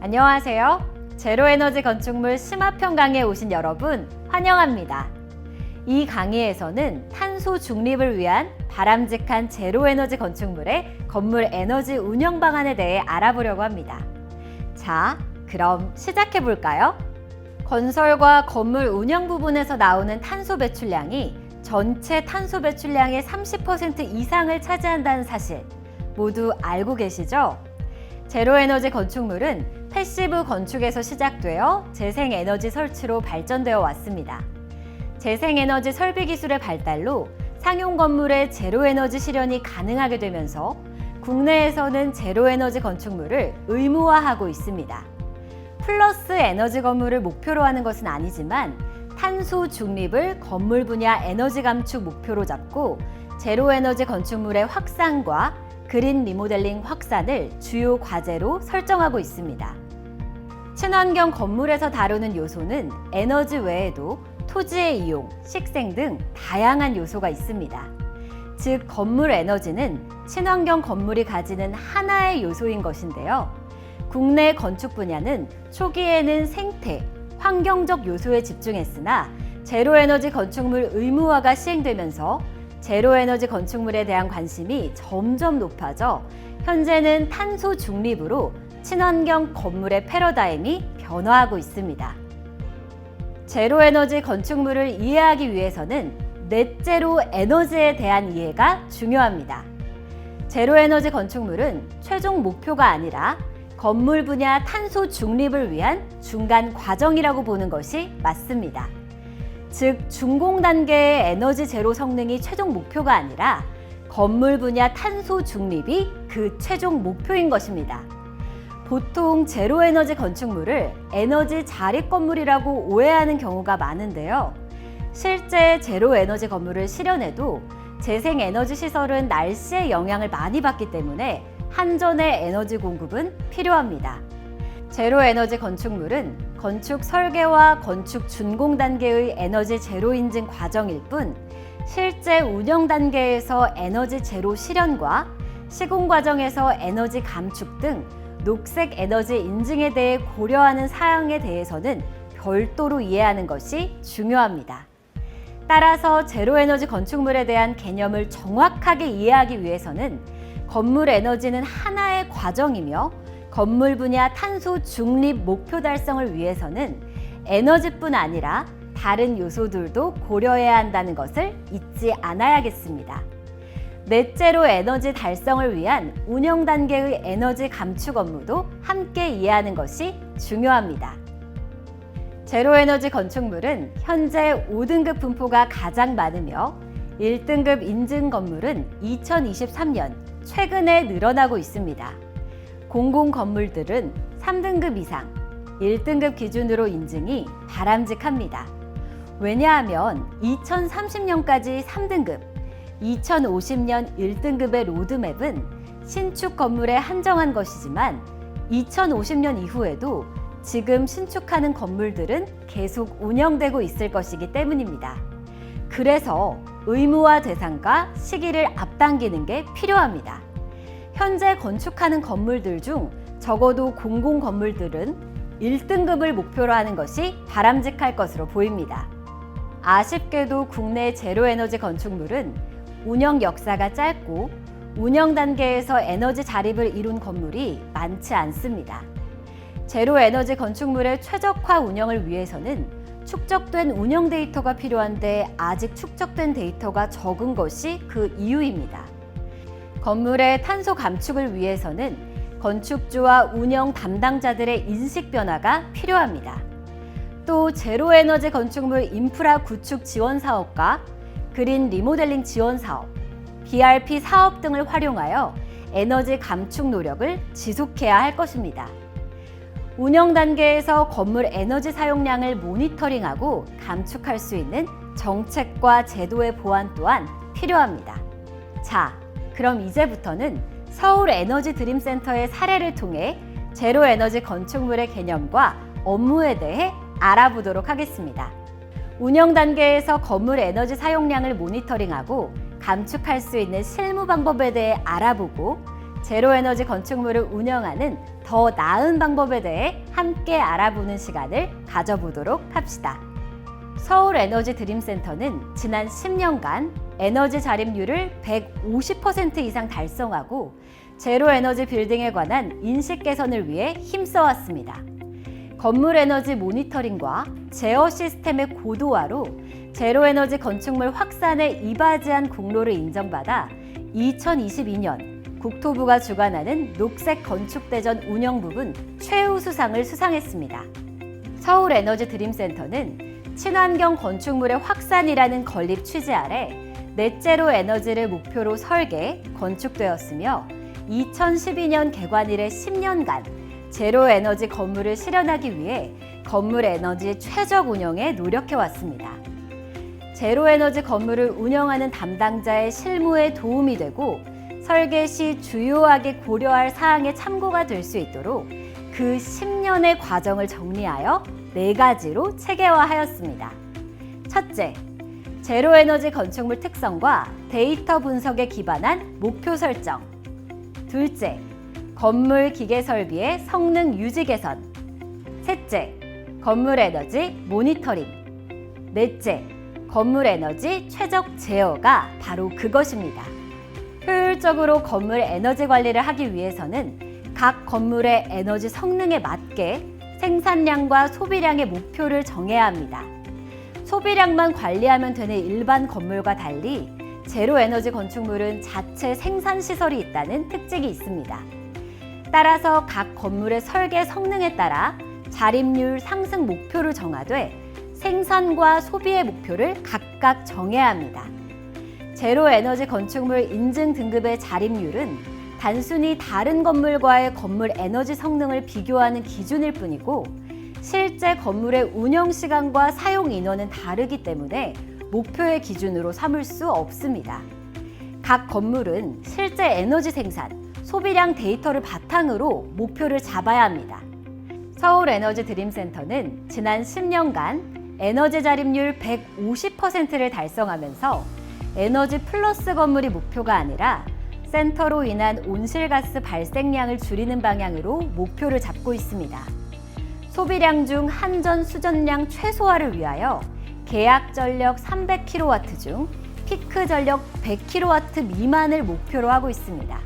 안녕하세요. 제로에너지 건축물 심화편 강의에 오신 여러분 환영합니다. 이 강의에서는 탄소 중립을 위한 바람직한 제로에너지 건축물의 건물 에너지 운영 방안에 대해 알아보려고 합니다. 자, 그럼 시작해 볼까요? 건설과 건물 운영 부분에서 나오는 탄소 배출량이 전체 탄소 배출량의 30% 이상을 차지한다는 사실 모두 알고 계시죠? 제로에너지 건축물은 패시브 건축에서 시작되어 재생에너지 설치로 발전되어 왔습니다. 재생에너지 설비 기술의 발달로 상용 건물의 제로에너지 실현이 가능하게 되면서 국내에서는 제로에너지 건축물을 의무화하고 있습니다. 플러스 에너지 건물을 목표로 하는 것은 아니지만 탄소 중립을 건물 분야 에너지 감축 목표로 잡고 제로에너지 건축물의 확산과 그린 리모델링 확산을 주요 과제로 설정하고 있습니다. 친환경 건물에서 다루는 요소는 에너지 외에도 토지의 이용, 식생 등 다양한 요소가 있습니다. 즉, 건물 에너지는 친환경 건물이 가지는 하나의 요소인 것인데요. 국내 건축 분야는 초기에는 생태, 환경적 요소에 집중했으나 제로에너지 건축물 의무화가 시행되면서 제로에너지 건축물에 대한 관심이 점점 높아져 현재는 탄소 중립으로 친환경 건물의 패러다임이 변화하고 있습니다. 제로에너지 건축물을 이해하기 위해서는 넷제로 에너지에 대한 이해가 중요합니다. 제로에너지 건축물은 최종 목표가 아니라 건물 분야 탄소 중립을 위한 중간 과정이라고 보는 것이 맞습니다. 즉, 준공 단계의 에너지 제로 성능이 최종 목표가 아니라 건물 분야 탄소 중립이 그 최종 목표인 것입니다. 보통 제로에너지 건축물을 에너지 자립 건물이라고 오해하는 경우가 많은데요. 실제 제로에너지 건물을 실현해도 재생에너지 시설은 날씨의 영향을 많이 받기 때문에 한전의 에너지 공급은 필요합니다. 제로에너지 건축물은 건축 설계와 건축 준공 단계의 에너지 제로 인증 과정일 뿐 실제 운영 단계에서 에너지 제로 실현과 시공 과정에서 에너지 감축 등 녹색 에너지 인증에 대해 고려하는 사항에 대해서는 별도로 이해하는 것이 중요합니다. 따라서 제로에너지 건축물에 대한 개념을 정확하게 이해하기 위해서는 건물 에너지는 하나의 과정이며 건물 분야 탄소 중립 목표 달성을 위해서는 에너지뿐 아니라 다른 요소들도 고려해야 한다는 것을 잊지 않아야겠습니다. 넷제로 에너지 달성을 위한 운영 단계의 에너지 감축 업무도 함께 이해하는 것이 중요합니다. 제로에너지 건축물은 현재 5등급 분포가 가장 많으며 1등급 인증 건물은 2023년 최근에 늘어나고 있습니다. 공공 건물들은 3등급 이상, 1등급 기준으로 인증이 바람직합니다. 왜냐하면 2030년까지 3등급, 2050년 1등급의 로드맵은 신축 건물에 한정한 것이지만 2050년 이후에도 지금 신축하는 건물들은 계속 운영되고 있을 것이기 때문입니다. 그래서 의무화 대상과 시기를 앞당기는 게 필요합니다. 현재 건축하는 건물들 중 적어도 공공 건물들은 1등급을 목표로 하는 것이 바람직할 것으로 보입니다. 아쉽게도 국내 제로에너지 건축물은 운영 역사가 짧고 운영 단계에서 에너지 자립을 이룬 건물이 많지 않습니다. 제로에너지 건축물의 최적화 운영을 위해서는 축적된 운영 데이터가 필요한데 아직 축적된 데이터가 적은 것이 그 이유입니다. 건물의 탄소 감축을 위해서는 건축주와 운영 담당자들의 인식 변화가 필요합니다. 또 제로에너지 건축물 인프라 구축 지원 사업과 그린 리모델링 지원 사업, BRP 사업 등을 활용하여 에너지 감축 노력을 지속해야 할 것입니다. 운영 단계에서 건물 에너지 사용량을 모니터링하고 감축할 수 있는 정책과 제도의 보완 또한 필요합니다. 자, 그럼 이제부터는 서울 에너지 드림센터의 사례를 통해 제로에너지 건축물의 개념과 업무에 대해 알아보도록 하겠습니다. 운영 단계에서 건물 에너지 사용량을 모니터링하고 감축할 수 있는 실무 방법에 대해 알아보고 제로에너지 건축물을 운영하는 더 나은 방법에 대해 함께 알아보는 시간을 가져보도록 합시다. 서울에너지 드림센터는 지난 10년간 에너지 자립률을 150% 이상 달성하고 제로에너지 빌딩에 관한 인식 개선을 위해 힘써왔습니다. 건물 에너지 모니터링과 제어 시스템의 고도화로 제로에너지 건축물 확산에 이바지한 공로를 인정받아 2022년 국토부가 주관하는 녹색 건축대전 운영 부분 최우수상을 수상했습니다. 서울에너지 드림센터는 친환경 건축물의 확산이라는 건립 취지 아래 넷제로 에너지를 목표로 설계, 건축되었으며 2012년 개관 이래 10년간 제로 에너지 건물을 실현하기 위해 건물 에너지 최적 운영에 노력해왔습니다. 제로 에너지 건물을 운영하는 담당자의 실무에 도움이 되고 설계 시 주요하게 고려할 사항의 참고가 될 수 있도록 그 10년의 과정을 정리하여 4가지로 체계화하였습니다. 첫째, 제로에너지 건축물 특성과 데이터 분석에 기반한 목표 설정. 둘째, 건물 기계 설비의 성능 유지 개선. 셋째, 건물 에너지 모니터링. 넷째, 건물 에너지 최적 제어가 바로 그것입니다. 효율적으로 건물 에너지 관리를 하기 위해서는 각 건물의 에너지 성능에 맞게 생산량과 소비량의 목표를 정해야 합니다. 소비량만 관리하면 되는 일반 건물과 달리 제로 에너지 건축물은 자체 생산 시설이 있다는 특징이 있습니다. 따라서 각 건물의 설계 성능에 따라 자립률 상승 목표를 정하되 생산과 소비의 목표를 각각 정해야 합니다. 제로 에너지 건축물 인증 등급의 자립률은 단순히 다른 건물과의 건물 에너지 성능을 비교하는 기준일 뿐이고 실제 건물의 운영 시간과 사용 인원은 다르기 때문에 목표의 기준으로 삼을 수 없습니다. 각 건물은 실제 에너지 생산, 소비량 데이터를 바탕으로 목표를 잡아야 합니다. 서울에너지 드림센터는 지난 10년간 에너지 자립률 150%를 달성하면서 에너지 플러스 건물이 목표가 아니라 센터로 인한 온실가스 발생량을 줄이는 방향으로 목표를 잡고 있습니다. 소비량 중 한전 수전량 최소화를 위하여 계약 전력 300kW 중 피크 전력 100kW 미만을 목표로 하고 있습니다.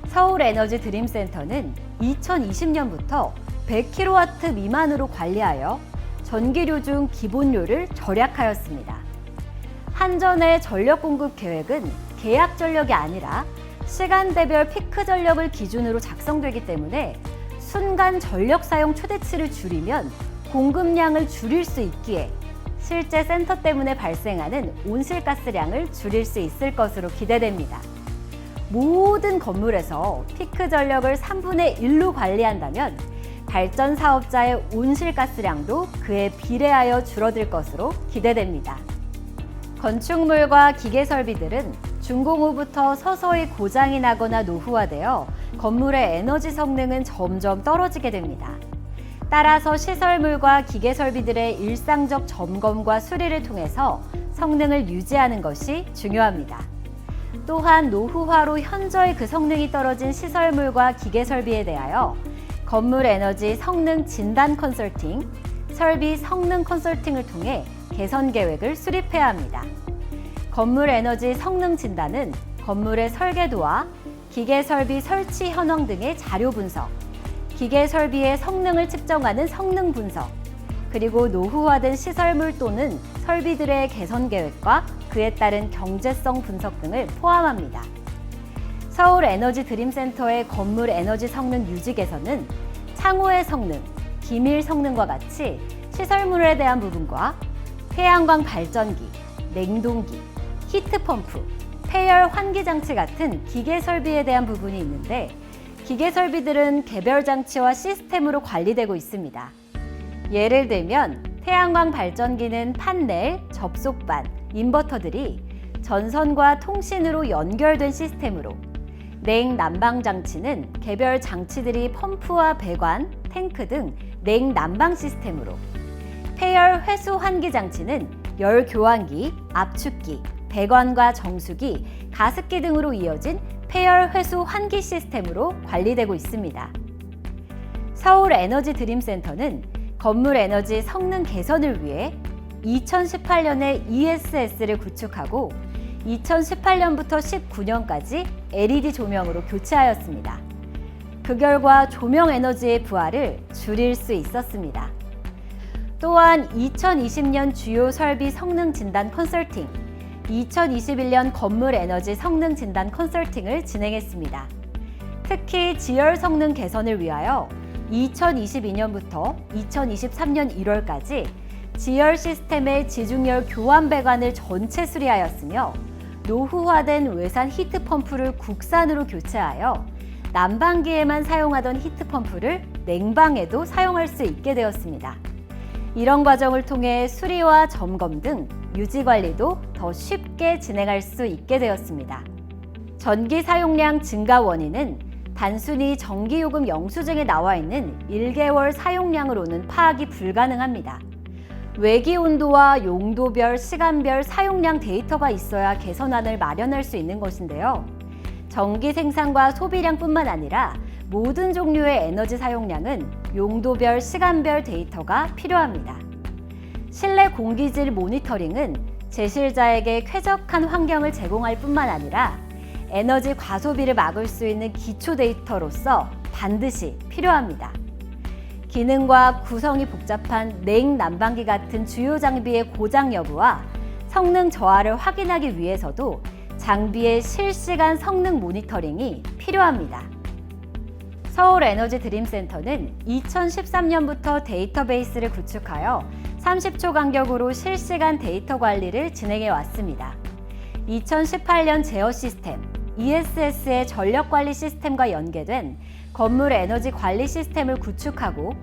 서울에너지 드림센터는 2020년부터 100kW 미만으로 관리하여 전기료 중 기본료를 절약하였습니다. 한전의 전력 공급 계획은 계약 전력이 아니라 시간대별 피크 전력을 기준으로 작성되기 때문에 순간 전력 사용 최대치를 줄이면 공급량을 줄일 수 있기에 실제 센터 때문에 발생하는 온실가스량을 줄일 수 있을 것으로 기대됩니다. 모든 건물에서 피크 전력을 3분의 1로 관리한다면 발전 사업자의 온실가스량도 그에 비례하여 줄어들 것으로 기대됩니다. 건축물과 기계 설비들은 준공 후부터 서서히 고장이 나거나 노후화되어 건물의 에너지 성능은 점점 떨어지게 됩니다. 따라서 시설물과 기계 설비들의 일상적 점검과 수리를 통해서 성능을 유지하는 것이 중요합니다. 또한 노후화로 현저히 그 성능이 떨어진 시설물과 기계 설비에 대하여 건물 에너지 성능 진단 컨설팅, 설비 성능 컨설팅을 통해 개선 계획을 수립해야 합니다. 건물 에너지 성능 진단은 건물의 설계도와 기계 설비 설치 현황 등의 자료 분석, 기계 설비의 성능을 측정하는 성능 분석, 그리고 노후화된 시설물 또는 설비들의 개선 계획과 그에 따른 경제성 분석 등을 포함합니다. 서울에너지 드림센터의 건물 에너지 성능 유지 개선은 창호의 성능, 기밀 성능과 같이 시설물에 대한 부분과 태양광 발전기, 냉동기, 히트펌프, 폐열 환기 장치 같은 기계 설비에 대한 부분이 있는데 기계 설비들은 개별 장치와 시스템으로 관리되고 있습니다. 예를 들면 태양광 발전기는 판넬, 접속반, 인버터들이 전선과 통신으로 연결된 시스템으로, 냉난방 장치는 개별 장치들이 펌프와 배관, 탱크 등 냉난방 시스템으로, 폐열 회수 환기 장치는 열 교환기, 압축기, 배관과 정수기, 가습기 등으로 이어진 폐열 회수 환기 시스템으로 관리되고 있습니다. 서울에너지드림센터는 건물 에너지 성능 개선을 위해 2018년에 ESS를 구축하고 2018년부터 19년까지 LED 조명으로 교체하였습니다. 그 결과 조명 에너지의 부하를 줄일 수 있었습니다. 또한 2020년 주요 설비 성능 진단 컨설팅, 2021년 건물 에너지 성능 진단 컨설팅을 진행했습니다. 특히 지열 성능 개선을 위하여 2022년부터 2023년 1월까지 지열 시스템의 지중열 교환 배관을 전체 수리하였으며 노후화된 외산 히트펌프를 국산으로 교체하여 난방기에만 사용하던 히트펌프를 냉방에도 사용할 수 있게 되었습니다. 이런 과정을 통해 수리와 점검 등 유지관리도 더 쉽게 진행할 수 있게 되었습니다. 전기 사용량 증가 원인은 단순히 전기요금 영수증에 나와 있는 1개월 사용량으로는 파악이 불가능합니다. 외기 온도와 용도별, 시간별 사용량 데이터가 있어야 개선안을 마련할 수 있는 것인데요. 전기 생산과 소비량뿐만 아니라 모든 종류의 에너지 사용량은 용도별, 시간별 데이터가 필요합니다. 실내 공기질 모니터링은 제실자에게 쾌적한 환경을 제공할 뿐만 아니라 에너지 과소비를 막을 수 있는 기초 데이터로서 반드시 필요합니다. 기능과 구성이 복잡한 냉난방기 같은 주요 장비의 고장 여부와 성능 저하를 확인하기 위해서도 장비의 실시간 성능 모니터링이 필요합니다. 서울에너지드림센터는 2013년부터 데이터베이스를 구축하여 30초 간격으로 실시간 데이터 관리를 진행해 왔습니다. 2018년 제어 시스템, ESS의 전력관리 시스템과 연계된 건물 에너지 관리 시스템을 구축하고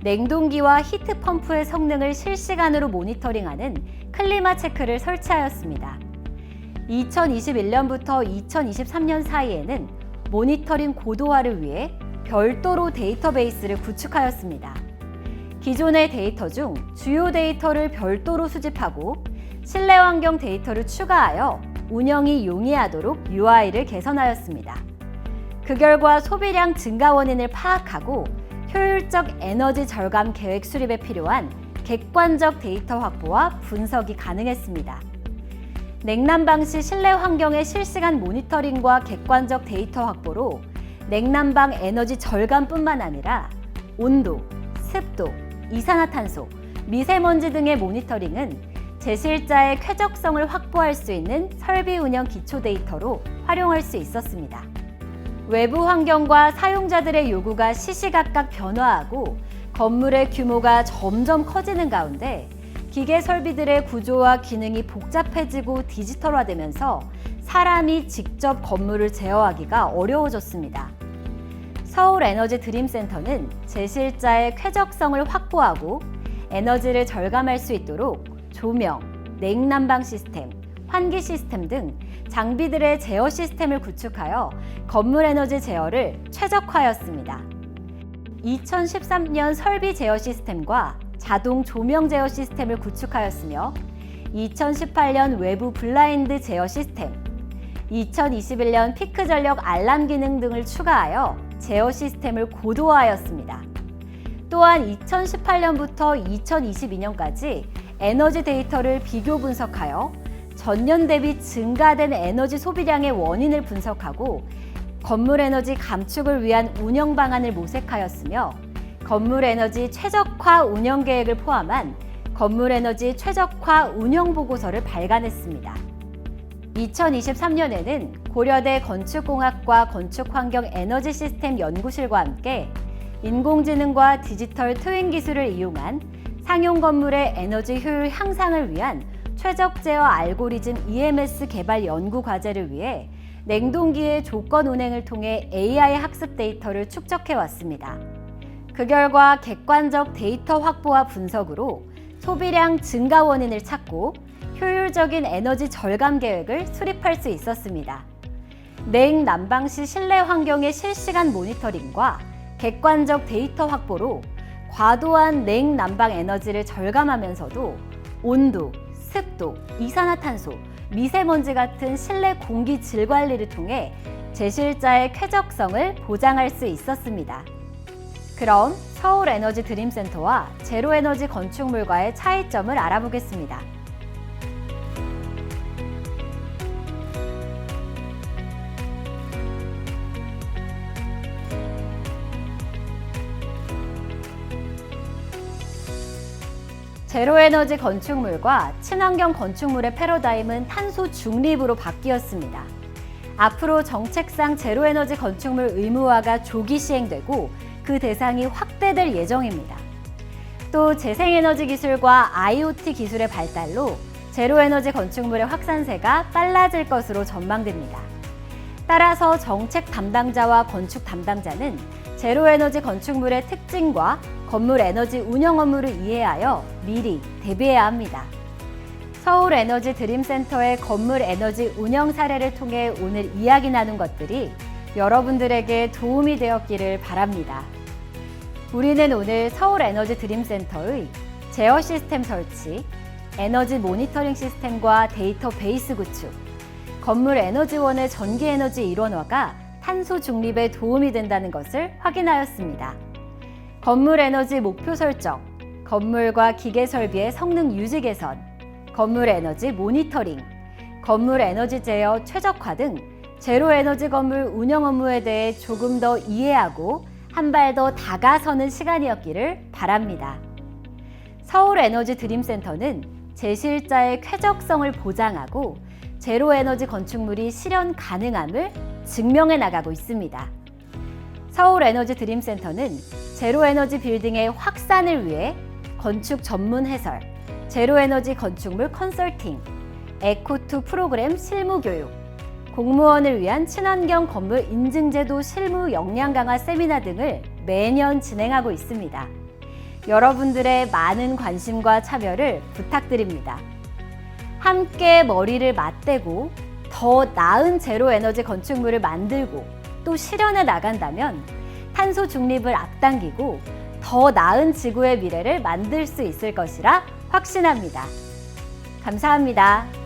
냉동기와 히트펌프의 성능을 실시간으로 모니터링하는 클리마 체크를 설치하였습니다. 2021년부터 2023년 사이에는 모니터링 고도화를 위해 별도로 데이터베이스를 구축하였습니다. 기존의 데이터 중 주요 데이터를 별도로 수집하고 실내 환경 데이터를 추가하여 운영이 용이하도록 UI를 개선하였습니다. 그 결과 소비량 증가 원인을 파악하고 효율적 에너지 절감 계획 수립에 필요한 객관적 데이터 확보와 분석이 가능했습니다. 냉난방 시 실내 환경의 실시간 모니터링과 객관적 데이터 확보로 냉난방 에너지 절감뿐만 아니라 온도, 습도, 이산화탄소, 미세먼지 등의 모니터링은 제실자의 쾌적성을 확보할 수 있는 설비 운영 기초 데이터로 활용할 수 있었습니다. 외부 환경과 사용자들의 요구가 시시각각 변화하고 건물의 규모가 점점 커지는 가운데 기계 설비들의 구조와 기능이 복잡해지고 디지털화되면서 사람이 직접 건물을 제어하기가 어려워졌습니다. 서울에너지드림센터는 제실자의 쾌적성을 확보하고 에너지를 절감할 수 있도록 조명, 냉난방 시스템, 환기 시스템 등 장비들의 제어 시스템을 구축하여 건물 에너지 제어를 최적화하였습니다. 2013년 설비 제어 시스템과 자동 조명 제어 시스템을 구축하였으며 2018년 외부 블라인드 제어 시스템, 2021년 피크 전력 알람 기능 등을 추가하여 제어 시스템을 고도화하였습니다. 또한 2018년부터 2022년까지 에너지 데이터를 비교 분석하여 전년 대비 증가된 에너지 소비량의 원인을 분석하고 건물 에너지 감축을 위한 운영 방안을 모색하였으며 건물 에너지 최적화 운영 계획을 포함한 건물 에너지 최적화 운영 보고서를 발간했습니다. 2023년에는 고려대 건축공학과 건축환경에너지 시스템 연구실과 함께 인공지능과 디지털 트윈 기술을 이용한 상용 건물의 에너지 효율 향상을 위한 최적 제어 알고리즘 EMS 개발 연구 과제를 위해 냉동기의 조건 운행을 통해 AI 학습 데이터를 축적해 왔습니다. 그 결과 객관적 데이터 확보와 분석으로 소비량 증가 원인을 찾고 효율적인 에너지 절감 계획을 수립할 수 있었습니다. 냉난방 시 실내 환경의 실시간 모니터링과 객관적 데이터 확보로 과도한 냉난방 에너지를 절감하면서도 온도, 습도, 이산화탄소, 미세먼지 같은 실내 공기 질 관리를 통해 제실자의 쾌적성을 보장할 수 있었습니다. 그럼 서울에너지 드림센터와 제로에너지 건축물과의 차이점을 알아보겠습니다. 제로에너지 건축물과 친환경 건축물의 패러다임은 탄소 중립으로 바뀌었습니다. 앞으로 정책상 제로에너지 건축물 의무화가 조기 시행되고 그 대상이 확대될 예정입니다. 또 재생에너지 기술과 IoT 기술의 발달로 제로에너지 건축물의 확산세가 빨라질 것으로 전망됩니다. 따라서 정책 담당자와 건축 담당자는 제로에너지 건축물의 특징과 건물 에너지 운영 업무를 이해하여 미리 대비해야 합니다. 서울에너지 드림센터의 건물 에너지 운영 사례를 통해 오늘 이야기 나눈 것들이 여러분들에게 도움이 되었기를 바랍니다. 우리는 오늘 서울에너지 드림센터의 제어 시스템 설치, 에너지 모니터링 시스템과 데이터베이스 구축, 건물 에너지원의 전기에너지 일원화가 탄소 중립에 도움이 된다는 것을 확인하였습니다. 건물 에너지 목표 설정, 건물과 기계 설비의 성능 유지 개선, 건물 에너지 모니터링, 건물 에너지 제어 최적화 등 제로 에너지 건물 운영 업무에 대해 조금 더 이해하고 한 발 더 다가서는 시간이었기를 바랍니다. 서울에너지 드림센터는 제실자의 쾌적성을 보장하고 제로 에너지 건축물이 실현 가능함을 증명해 나가고 있습니다. 서울에너지 드림센터는 제로에너지 빌딩의 확산을 위해 건축 전문 해설, 제로에너지 건축물 컨설팅, 에코2 프로그램 실무 교육, 공무원을 위한 친환경 건물 인증제도 실무 역량 강화 세미나 등을 매년 진행하고 있습니다. 여러분들의 많은 관심과 참여를 부탁드립니다. 함께 머리를 맞대고 더 나은 제로에너지 건축물을 만들고 또 실현해 나간다면 탄소 중립을 앞당기고 더 나은 지구의 미래를 만들 수 있을 것이라 확신합니다. 감사합니다.